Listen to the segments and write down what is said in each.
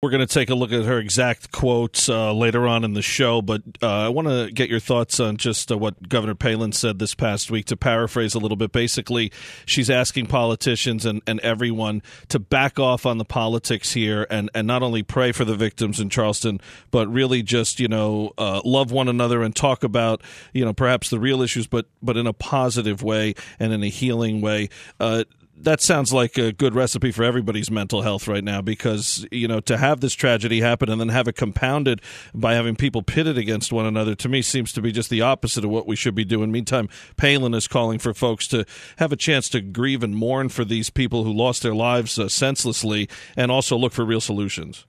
We're going to take a look at her exact quotes later on in the show, but I want to get your thoughts on just what Governor Palin said this past week. To paraphrase a little bit, basically, she's asking politicians and everyone to back off on the politics here and not only pray for the victims in Charleston, but really just, love one another and talk about, perhaps the real issues, but in a positive way and in a healing way. That sounds like a good recipe for everybody's mental health right now because, to have this tragedy happen and then have it compounded by having people pitted against one another, to me, seems to be just the opposite of what we should be doing. Meantime, Palin is calling for folks to have a chance to grieve and mourn for these people who lost their lives senselessly and also look for real solutions.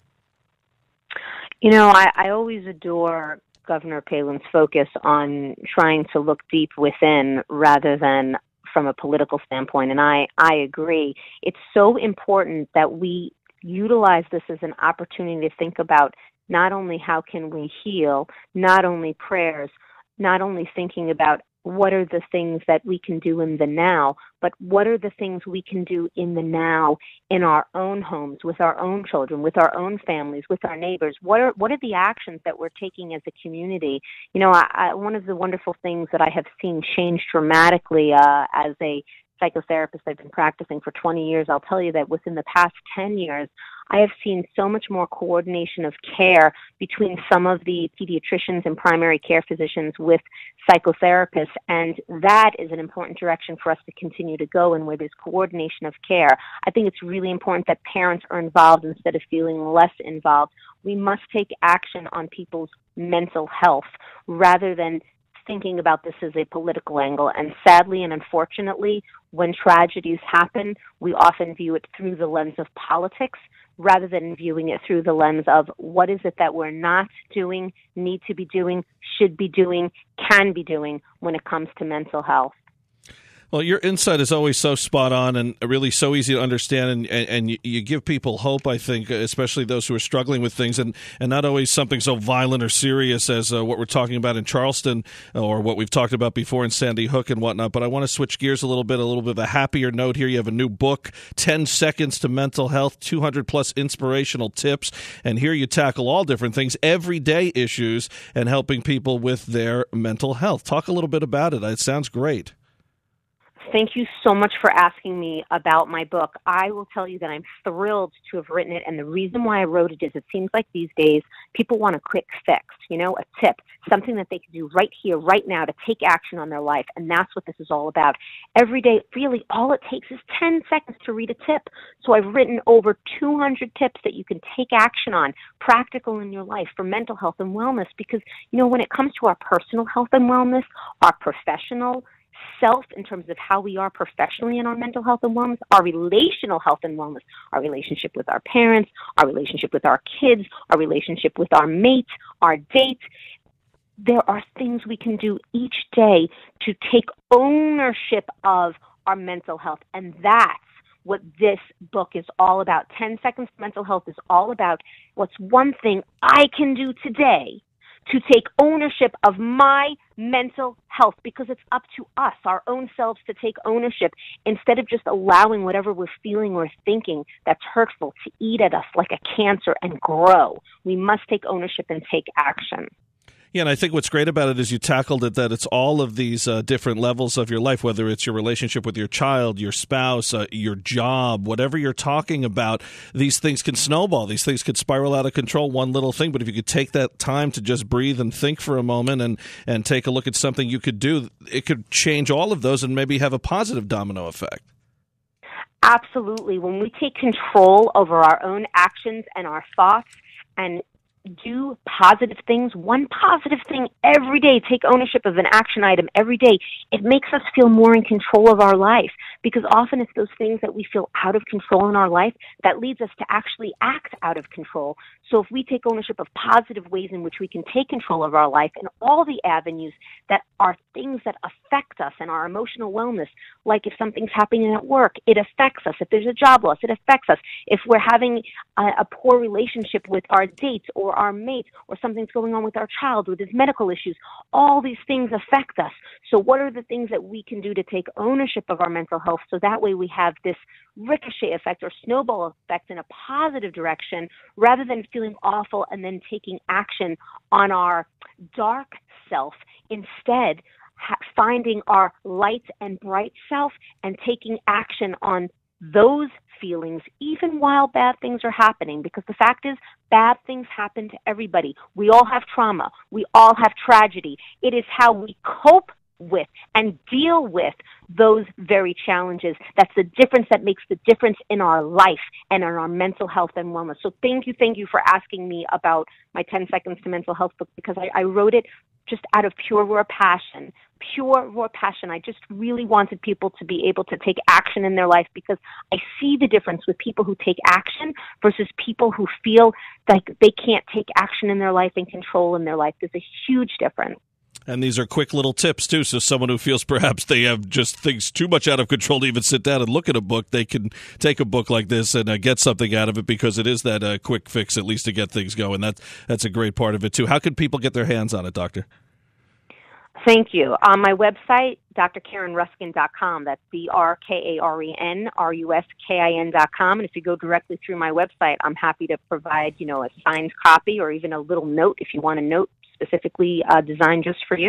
I always adore Governor Palin's focus on trying to look deep within rather than from a political standpoint, and I agree. It's so important that we utilize this as an opportunity to think about not only how can we heal, not only prayers, not only thinking about what are the things that we can do in the now, but what are the things we can do in the now in our own homes, with our own children, with our own families, with our neighbors? What are the actions that we're taking as a community? One of the wonderful things that I have seen change dramatically as a psychotherapist, I've been practicing for 20 years. I'll tell you that within the past 10 years, I have seen so much more coordination of care between some of the pediatricians and primary care physicians with psychotherapists, and that is an important direction for us to continue to go in, where there's coordination of care. I think it's really important that parents are involved instead of feeling less involved. We must take action on people's mental health rather than thinking about this as a political angle. And sadly and unfortunately, when tragedies happen, we often view it through the lens of politics rather than viewing it through the lens of what is it that we're not doing, need to be doing, should be doing, can be doing when it comes to mental health. Well, your insight is always so spot on and really so easy to understand, and you give people hope, I think, especially those who are struggling with things, and not always something so violent or serious as what we're talking about in Charleston or what we've talked about before in Sandy Hook and whatnot. But I want to switch gears a little bit of a happier note here. You have a new book, 10 Seconds to Mental Health, 200-plus inspirational tips, and here you tackle all different things, everyday issues, and helping people with their mental health. Talk a little bit about it. It sounds great. Thank you so much for asking me about my book. I will tell you that I'm thrilled to have written it, and the reason why I wrote it is it seems like these days people want a quick fix, a tip, something that they can do right here, right now to take action on their life, and that's what this is all about. Every day, really, all it takes is 10 seconds to read a tip. So I've written over 200 tips that you can take action on, practical in your life for mental health and wellness, because, when it comes to our personal health and wellness, our professional self in terms of how we are professionally in our mental health and wellness, our relational health and wellness, our relationship with our parents, our relationship with our kids, our relationship with our mates, our dates. There are things we can do each day to take ownership of our mental health, and that's what this book is all about. 10 Seconds to Mental Health is all about what's one thing I can do today to take ownership of my mental health, because it's up to us, our own selves, to take ownership instead of just allowing whatever we're feeling or thinking that's hurtful to eat at us like a cancer and grow. We must take ownership and take action. Yeah, and I think what's great about it is you tackled it, that it's all of these different levels of your life, whether it's your relationship with your child, your spouse, your job, whatever you're talking about. These things can snowball. These things could spiral out of control, one little thing. But if you could take that time to just breathe and think for a moment and take a look at something you could do, it could change all of those and maybe have a positive domino effect. Absolutely. When we take control over our own actions and our thoughts and do positive things, one positive thing every day, take ownership of an action item every day, it makes us feel more in control of our life, because often it's those things that we feel out of control in our life that leads us to actually act out of control. So if we take ownership of positive ways in which we can take control of our life and all the avenues that are things that affect us and our emotional wellness, like if something's happening at work, it affects us. If there's a job loss, it affects us. If we're having a poor relationship with our dates or our mate, or something's going on with our child, or there's medical issues. All these things affect us. So what are the things that we can do to take ownership of our mental health so that way we have this ricochet effect or snowball effect in a positive direction rather than feeling awful and then taking action on our dark self? Instead, finding our light and bright self and taking action on those feelings even while bad things are happening, because the fact is bad things happen to everybody. We all have trauma. We all have tragedy. It is how we cope with and deal with those very challenges that's the difference, that makes the difference in our life and in our mental health and wellness. So thank you for asking me about my 10 Seconds to Mental Health book, because I wrote it just out of pure raw passion. I just really wanted people to be able to take action in their life, because I see the difference with people who take action versus people who feel like they can't take action in their life and control in their life. There's a huge difference. And these are quick little tips, too, so someone who feels perhaps they have just things too much out of control to even sit down and look at a book, they can take a book like this and get something out of it, because it is that quick fix, at least, to get things going. That's a great part of it, too. How can people get their hands on it, Doctor? Thank you. On my website, drkarenruskin.com. That's DrKarenRuskin.com. And if you go directly through my website, I'm happy to provide, a signed copy or even a little note if you want a note specifically designed just for you.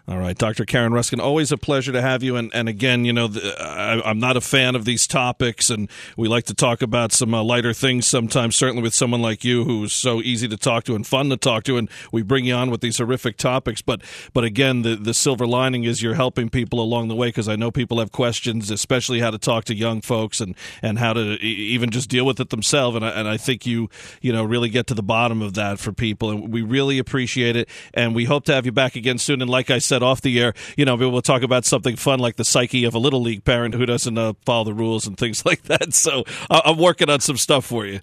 All right, Dr. Karen Ruskin, always a pleasure to have you. And again, I'm not a fan of these topics, and we like to talk about some lighter things sometimes, certainly with someone like you who's so easy to talk to and fun to talk to, and we bring you on with these horrific topics. But again, the silver lining is you're helping people along the way, because I know people have questions, especially how to talk to young folks and how to even just deal with it themselves. And I think you really get to the bottom of that for people, and we really appreciate it. And we hope to have you back again soon. And like I said off the air, we'll talk about something fun like the psyche of a little league parent who doesn't follow the rules and things like that. So I'm working on some stuff for you.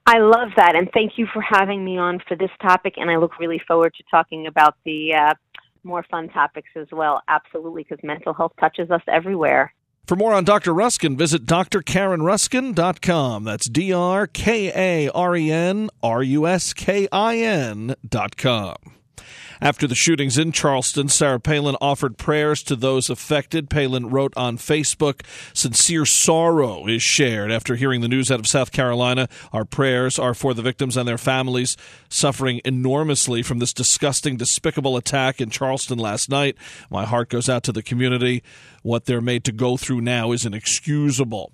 I love that, and thank you for having me on for this topic, and I look really forward to talking about the more fun topics as well. Absolutely, because mental health touches us everywhere. For more on Dr. Ruskin, visit drkarenruskin.com. That's drkarenruskin.com. After the shootings in Charleston, Sarah Palin offered prayers to those affected. Palin wrote on Facebook, "Sincere sorrow is shared after hearing the news out of South Carolina. Our prayers are for the victims and their families suffering enormously from this disgusting, despicable attack in Charleston last night. My heart goes out to the community. What they're made to go through now is inexcusable."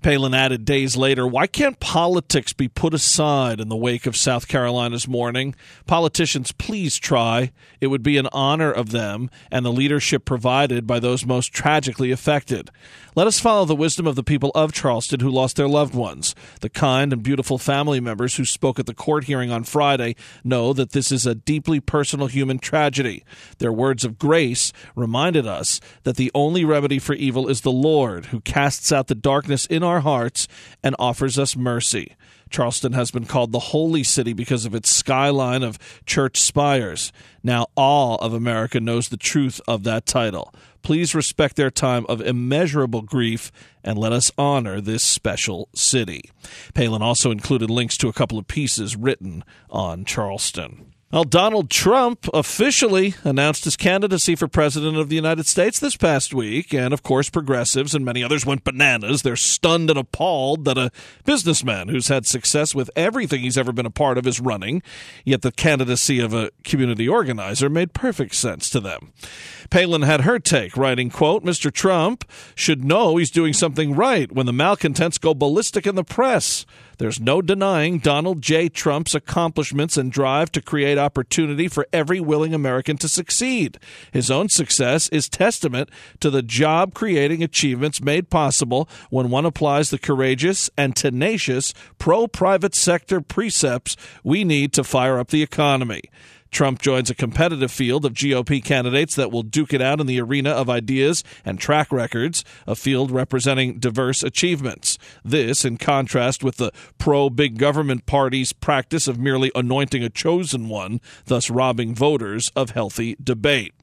Palin added days later, "Why can't politics be put aside in the wake of South Carolina's mourning? Politicians, please try. It would be an honor of them and the leadership provided by those most tragically affected. Let us follow the wisdom of the people of Charleston who lost their loved ones. The kind and beautiful family members who spoke at the court hearing on Friday know that this is a deeply personal human tragedy. Their words of grace reminded us that the only remedy for evil is the Lord, who casts out the darkness in our hearts and offers us mercy. Charleston has been called the Holy City because of its skyline of church spires. Now all of America knows the truth of that title. Please respect their time of immeasurable grief and let us honor this special city." Palin also included links to a couple of pieces written on Charleston. Well, Donald Trump officially announced his candidacy for president of the United States this past week, and of course progressives and many others went bananas. They're stunned and appalled that a businessman who's had success with everything he's ever been a part of is running, yet the candidacy of a community organizer made perfect sense to them. Palin had her take, writing, quote, "Mr. Trump should know he's doing something right when the malcontents go ballistic in the press. There's no denying Donald J. Trump's accomplishments and drive to create opportunity for every willing American to succeed. His own success is testament to the job-creating achievements made possible when one applies the courageous and tenacious pro-private sector precepts we need to fire up the economy. Trump joins a competitive field of GOP candidates that will duke it out in the arena of ideas and track records, a field representing diverse achievements. This, in contrast with the pro-big government party's practice of merely anointing a chosen one, thus robbing voters of healthy debate.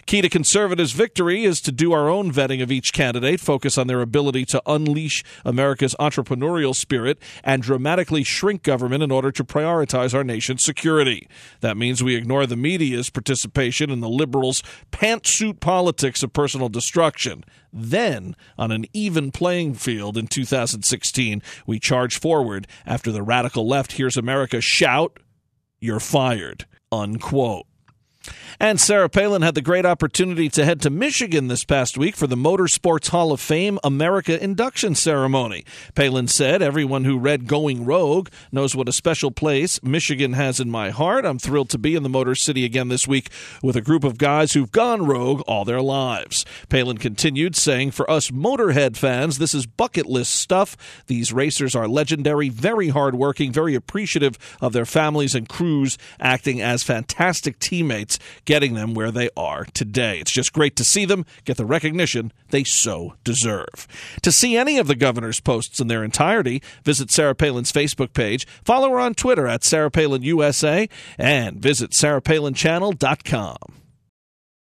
Key to conservatives' victory is to do our own vetting of each candidate, focus on their ability to unleash America's entrepreneurial spirit, and dramatically shrink government in order to prioritize our nation's security. That means we ignore the media's participation in the liberals' pantsuit politics of personal destruction. Then, on an even playing field in 2016, we charge forward after the radical left hears America shout, "You're fired," unquote. And Sarah Palin had the great opportunity to head to Michigan this past week for the Motorsports Hall of Fame America induction ceremony. Palin said, "Everyone who read Going Rogue knows what a special place Michigan has in my heart. I'm thrilled to be in the Motor City again this week with a group of guys who've gone rogue all their lives." Palin continued, saying, "For us Motorhead fans, this is bucket list stuff. These racers are legendary, very hardworking, very appreciative of their families and crews, acting as fantastic teammates, getting them where they are today. It's just great to see them get the recognition they so deserve." To see any of the governor's posts in their entirety, visit Sarah Palin's Facebook page, follow her on Twitter at Sarah Palin USA, and visit sarahpalinchannel.com.